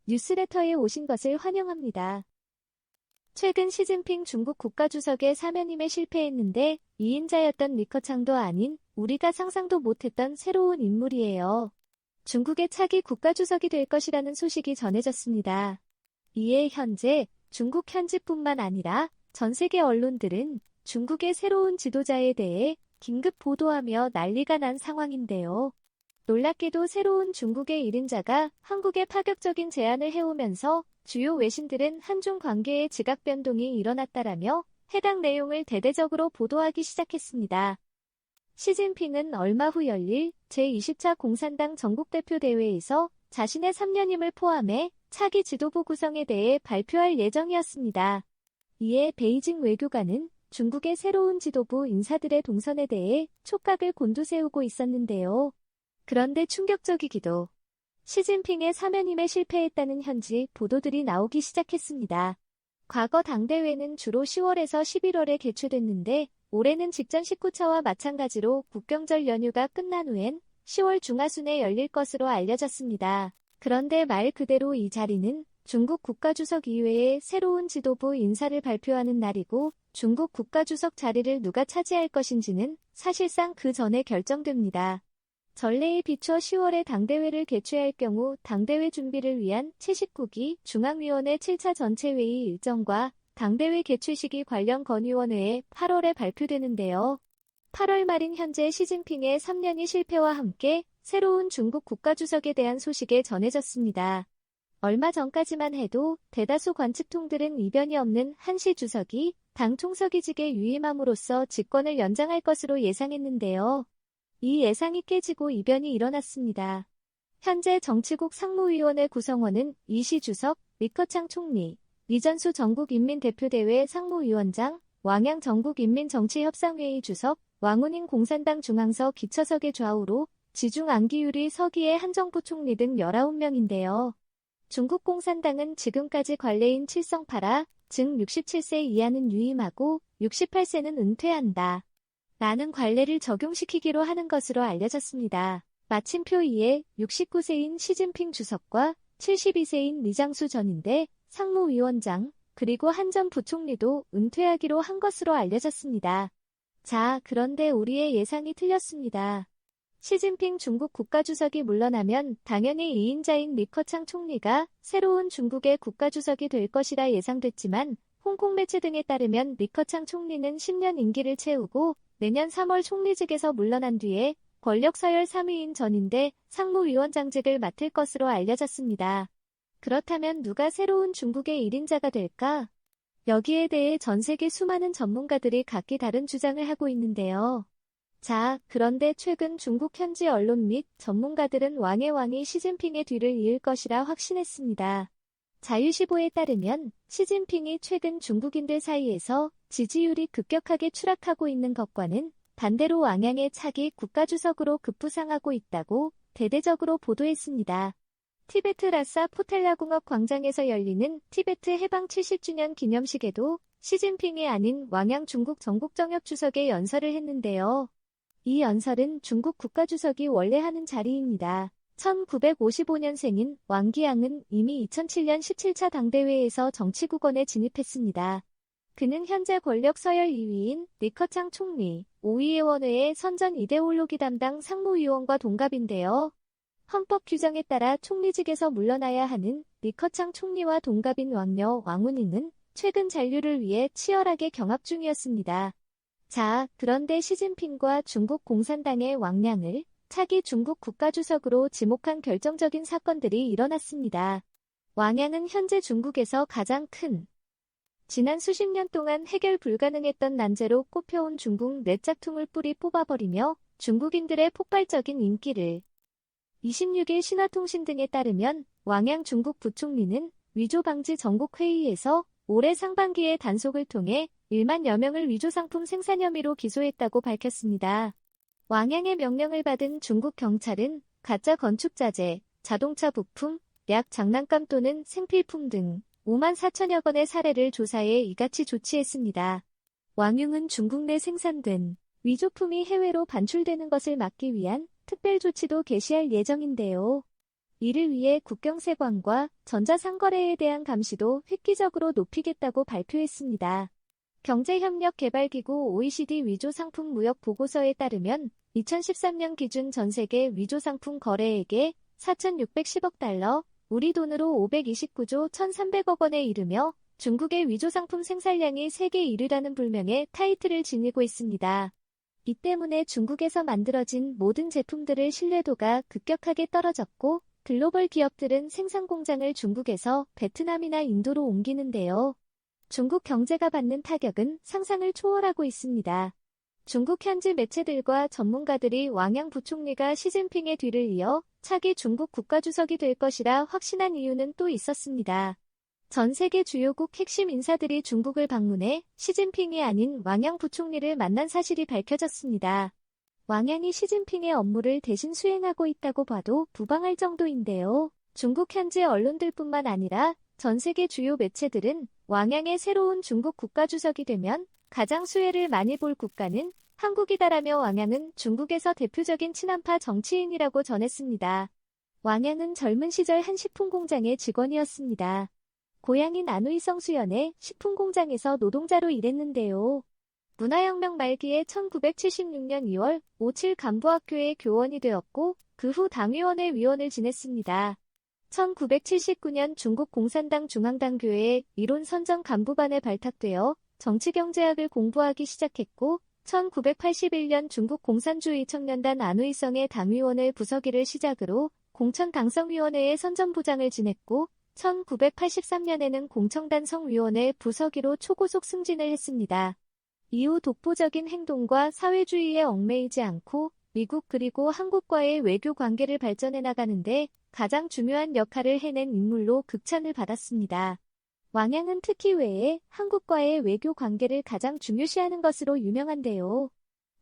뉴스레터에 오신 것을 환영합니다. 최근 시진핑 중국 국가주석의 사면임에 실패했는데 2인자였던 리커창도 아닌 우리가 상상도 못했던 새로운 인물이에요. 중국의 차기 국가주석이 될 것이라는 소식이 전해졌습니다. 이에 현재 중국 현지뿐만 아니라 전 세계 언론들은 중국의 새로운 지도자에 대해 긴급 보도하며 난리가 난 상황인데요. 놀랍게도 새로운 중국의 1인자가 한국에 파격적인 제안을 해오면서 주요 외신들은 한중 관계의 지각 변동이 일어났다라며 해당 내용을 대대적으로 보도하기 시작했습니다. 시진핑은 얼마 후 열릴 제20차 공산당 전국대표 대회에서 자신의 3년임을 포함해 차기 지도부 구성에 대해 발표할 예정이었습니다. 이에 베이징 외교관은 중국의 새로운 지도부 인사들의 동선에 대해 촉각을 곤두세우고 있었는데요. 그런데 충격적이기도 시진핑의 사면임에 실패했다는 현지 보도들이 나오기 시작했습니다. 과거 당대회는 주로 10월에서 11월에 개최됐는데 올해는 직전 19차와 마찬가지로 국경절 연휴가 끝난 후엔 10월 중하순에 열릴 것으로 알려졌습니다. 그런데 말 그대로 이 자리는 중국 국가주석 이외에 새로운 지도부 인사를 발표하는 날이고 중국 국가주석 자리를 누가 차지할 것인지는 사실상 그 전에 결정됩니다. 전례에 비춰 10월에 당대회를 개최할 경우 당대회 준비를 위한 제19기 중앙위원회 7차 전체회의 일정과 당대회 개최 시기 관련 건의원회에 8월에 발표되는데요. 8월 말인 현재 시진핑의 3년이 실패와 함께 새로운 중국 국가주석에 대한 소식이 전해졌습니다. 얼마 전까지만 해도 대다수 관측통들은 이변이 없는 한시 주석이 당 총서기직에 유임함으로써 집권을 연장할 것으로 예상했는데요. 이 예상이 깨지고 이변이 일어났습니다. 현재 정치국 상무위원회 구성원은 이시 주석, 리커창 총리, 리전수 전국인민대표대회 상무위원장, 왕양 전국인민정치협상회의 주석, 왕훈인 공산당 중앙서 기처석의 좌우로 지중 안기율이 서기의 한정부 총리 등 19명인데요. 중국 공산당은 지금까지 관례인 칠성파라, 즉 67세 이하는 유임하고 68세는 은퇴한다. 라는 관례를 적용시키기로 하는 것으로 알려졌습니다. 마침표 2에 69세인 시진핑 주석과 72세인 리장수 전인대 상무위원장 그리고 한 전 부총리도 은퇴하기로 한 것으로 알려졌습니다. 자, 그런데 우리의 예상이 틀렸습니다. 시진핑 중국 국가주석이 물러나면 당연히 2인자인 리커창 총리가 새로운 중국의 국가주석이 될 것이라 예상됐지만 홍콩 매체 등에 따르면 리커창 총리는 10년 임기를 채우고 내년 3월 총리직에서 물러난 뒤에 권력 서열 3위인 전인대 상무위원장직을 맡을 것으로 알려졌습니다. 그렇다면 누가 새로운 중국의 1인자가 될까? 여기에 대해 전 세계 수많은 전문가들이 각기 다른 주장을 하고 있는데요. 자, 그런데 최근 중국 현지 언론 및 전문가들은 왕의 왕이 시진핑의 뒤를 이을 것이라 확신했습니다. 자유시보에 따르면 시진핑이 최근 중국인들 사이에서 지지율이 급격하게 추락하고 있는 것과는 반대로 왕양의 차기 국가주석으로 급부상하고 있다고 대대적으로 보도했습니다. 티베트 라사 포텔라공업 광장에서 열리는 티베트 해방 70주년 기념식에도 시진핑이 아닌 왕양 중국 전국정협 주석의 연설을 했는데요. 이 연설은 중국 국가주석이 원래 하는 자리입니다. 1955년생인 왕기양은 이미 2007년 17차 당대회에서 정치국원에 진입했습니다. 그는 현재 권력 서열 2위인 리커창 총리, 5위의원회의 선전 이데올로기 담당 상무위원과 동갑인데요. 헌법 규정에 따라 총리직에서 물러나야 하는 리커창 총리와 동갑인 왕녀 왕훈이는 최근 잔류를 위해 치열하게 경합 중이었습니다. 자, 그런데 시진핑과 중국 공산당의 왕량을 차기 중국 국가주석으로 지목한 결정적인 사건들이 일어났습니다. 왕양은 현재 중국에서 가장 큰 지난 수십 년 동안 해결 불가능했던 난제로 꼽혀온 중국 뇌짝퉁을 뿌리 뽑아버리며 중국인들의 폭발적인 인기를 26일 신화통신 등에 따르면 왕양 중국 부총리는 위조 방지 전국회의에서 올해 상반기에 단속을 통해 1만여 명을 위조 상품 생산 혐의로 기소했다고 밝혔습니다. 왕양의 명령을 받은 중국 경찰은 가짜 건축자재, 자동차 부품, 약 장난감 또는 생필품 등 5만 4천여 건의 사례를 조사해 이같이 조치했습니다. 왕융은 중국 내 생산된 위조품이 해외로 반출되는 것을 막기 위한 특별 조치도 개시할 예정인데요. 이를 위해 국경세관과 전자상거래에 대한 감시도 획기적으로 높이겠다고 발표했습니다. 경제협력개발기구 OECD 위조상품 무역 보고서에 따르면 2013년 기준 전 세계 위조상품 거래액의 4,610억 달러, 우리 돈으로 529조 1,300억 원에 이르며 중국의 위조상품 생산량이 세계 1위라는 불명의 타이틀을 지니고 있습니다. 이 때문에 중국에서 만들어진 모든 제품들의 신뢰도가 급격하게 떨어졌고 글로벌 기업들은 생산 공장을 중국에서 베트남이나 인도로 옮기는데요. 중국 경제가 받는 타격은 상상을 초월하고 있습니다. 중국 현지 매체들과 전문가들이 왕양 부총리가 시진핑의 뒤를 이어 차기 중국 국가주석이 될 것이라 확신한 이유는 또 있었습니다. 전 세계 주요국 핵심 인사들이 중국을 방문해 시진핑이 아닌 왕양 부총리를 만난 사실이 밝혀졌습니다. 왕양이 시진핑의 업무를 대신 수행하고 있다고 봐도 무방할 정도인데요. 중국 현지 언론들뿐만 아니라 전 세계 주요 매체들은 왕양의 새로운 중국 국가주석이 되면 가장 수혜를 많이 볼 국가는 한국이다라며 왕양은 중국에서 대표적인 친한파 정치인이라고 전했습니다. 왕양은 젊은 시절 한 식품공장의 직원이었습니다. 고향인 안후이 성수연의 식품공장에서 노동자로 일했는데요. 문화혁명 말기에 1976년 2월 57 간부학교의 교원이 되었고 그 후 당위원회 위원을 지냈습니다. 1979년 중국 공산당 중앙당교회 이론 선정 간부반에 발탁되어 정치경제학을 공부하기 시작했고 1981년 중국 공산주의 청년단 안후이성의 당위원회 부서기를 시작으로 공천당성위원회의 선전부장을 지냈고 1983년에는 공청단 성위원회 부서기로 초고속 승진을 했습니다. 이후 독보적인 행동과 사회주의에 얽매이지 않고 미국 그리고 한국과의 외교 관계를 발전해 나가는데 가장 중요한 역할을 해낸 인물로 극찬을 받았습니다. 왕양은 특히 외에 한국과의 외교 관계를 가장 중요시하는 것으로 유명한데요.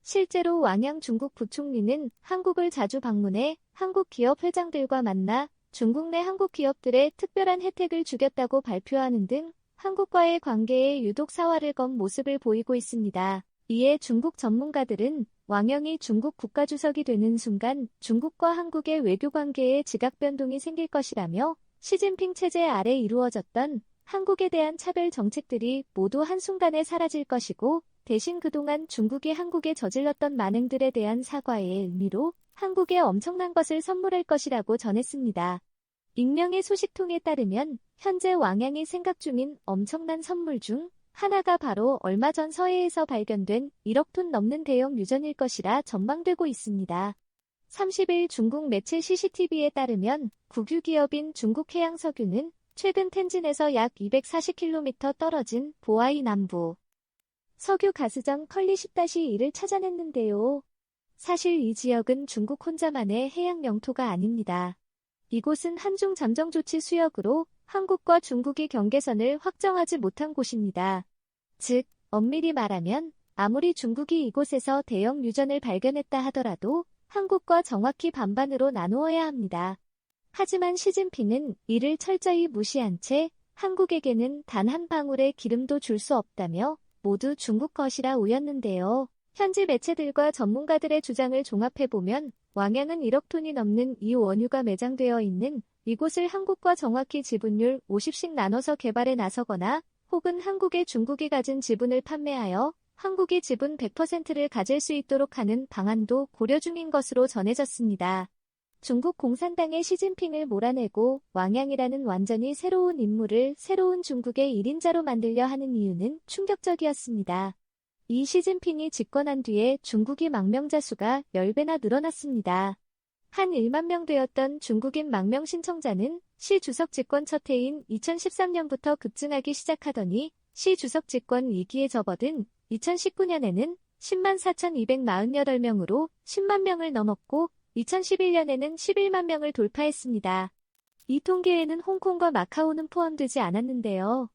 실제로 왕양 중국 부총리는 한국을 자주 방문해 한국 기업 회장들과 만나 중국 내 한국 기업들의 특별한 혜택을 주겠다고 발표하는 등 한국과의 관계에 유독 사활을 건 모습을 보이고 있습니다. 이에 중국 전문가들은 왕양이 중국 국가주석이 되는 순간 중국과 한국의 외교 관계에 지각 변동이 생길 것이라며 시진핑 체제 아래 이루어졌던 한국에 대한 차별 정책들이 모두 한순간에 사라질 것이고 대신 그동안 중국이 한국에 저질렀던 만행들에 대한 사과의 의미로 한국에 엄청난 것을 선물할 것이라고 전했습니다. 익명의 소식통에 따르면 현재 왕양이 생각 중인 엄청난 선물 중 하나가 바로 얼마 전 서해에서 발견된 1억 톤 넘는 대형 유전일 것이라 전망되고 있습니다. 30일 중국 매체 CCTV에 따르면 국유 기업인 중국해양석유는 최근 텐진에서 약 240km 떨어진 보아이 남부 석유 가스정 컬리 10-1을 찾아냈는데요. 사실 이 지역은 중국 혼자만의 해양 영토가 아닙니다. 이곳은 한중 잠정조치 수역으로 한국과 중국이 경계선을 확정하지 못한 곳입니다. 즉, 엄밀히 말하면 아무리 중국이 이곳에서 대형 유전을 발견했다 하더라도 한국과 정확히 반반으로 나누어야 합니다. 하지만 시진핑은 이를 철저히 무시한 채 한국에게는 단 한 방울의 기름도 줄 수 없다며 모두 중국 것이라 우겼는데요. 현지 매체들과 전문가들의 주장을 종합해보면 왕양은 1억 톤이 넘는 이 원유가 매장되어 있는 이곳을 한국과 정확히 지분율 50씩 나눠서 개발에 나서거나 혹은 한국에 중국이 가진 지분을 판매하여 한국이 지분 100%를 가질 수 있도록 하는 방안도 고려 중인 것으로 전해졌습니다. 중국 공산당의 시진핑을 몰아내고 왕양이라는 완전히 새로운 인물을 새로운 중국의 1인자로 만들려 하는 이유는 충격적이었습니다. 이 시진핑이 집권한 뒤에 중국이 망명자 수가 10배나 늘어났습니다. 한 1만 명 되었던 중국인 망명 신청자는 시 주석 집권 첫 해인 2013년부터 급증하기 시작하더니 시 주석 집권 2기에 접어든 2019년에는 10만 4,248명으로 10만 명을 넘었고 2011년에는 11만 명을 돌파했습니다. 이 통계에는 홍콩과 마카오는 포함되지 않았는데요.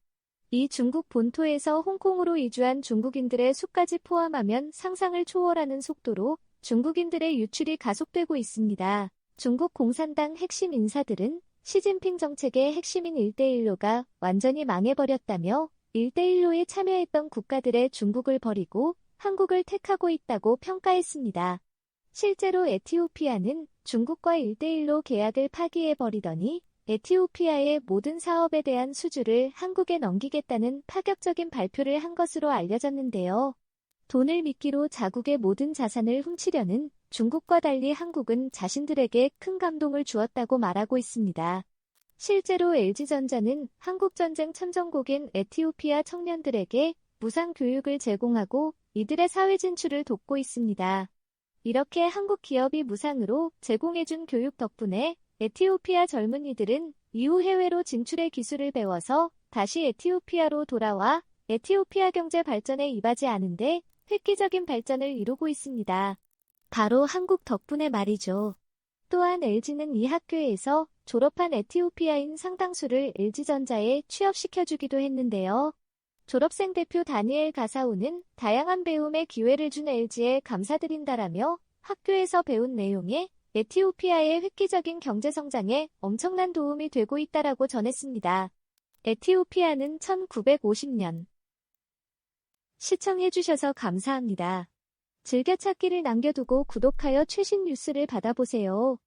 이 중국 본토에서 홍콩으로 이주한 중국인들의 수까지 포함하면 상상을 초월하는 속도로 중국인들의 유출이 가속되고 있습니다. 중국 공산당 핵심 인사들은 시진핑 정책의 핵심인 1대1로가 완전히 망해버렸다며 1대1로에 참여했던 국가들의 중국을 버리고 한국을 택하고 있다고 평가했습니다. 실제로 에티오피아는 중국과 1대1로 계약을 파기해버리더니 에티오피아의 모든 사업에 대한 수주를 한국에 넘기겠다는 파격적인 발표를 한 것으로 알려졌는데요. 돈을 미끼로 자국의 모든 자산을 훔치려는 중국과 달리 한국은 자신들에게 큰 감동을 주었다고 말하고 있습니다. 실제로 LG전자는 한국전쟁 참전국인 에티오피아 청년들에게 무상 교육을 제공하고 이들의 사회 진출을 돕고 있습니다. 이렇게 한국 기업이 무상으로 제공해준 교육 덕분에 에티오피아 젊은이들은 이후 해외로 진출의 기술을 배워서 다시 에티오피아로 돌아와 에티오피아 경제 발전에 이바지하는데 획기적인 발전을 이루고 있습니다. 바로 한국 덕분에 말이죠. 또한 LG는 이 학교에서 졸업한 에티오피아인 상당수를 LG전자에 취업시켜주기도 했는데요. 졸업생 대표 다니엘 가사우는 다양한 배움의 기회를 준 LG에 감사드린다라며 학교에서 배운 내용에 에티오피아의 획기적인 경제성장에 엄청난 도움이 되고 있다라고 전했습니다. 에티오피아는 1950년. 시청해주셔서 감사합니다. 즐겨찾기를 남겨두고 구독하여 최신 뉴스를 받아보세요.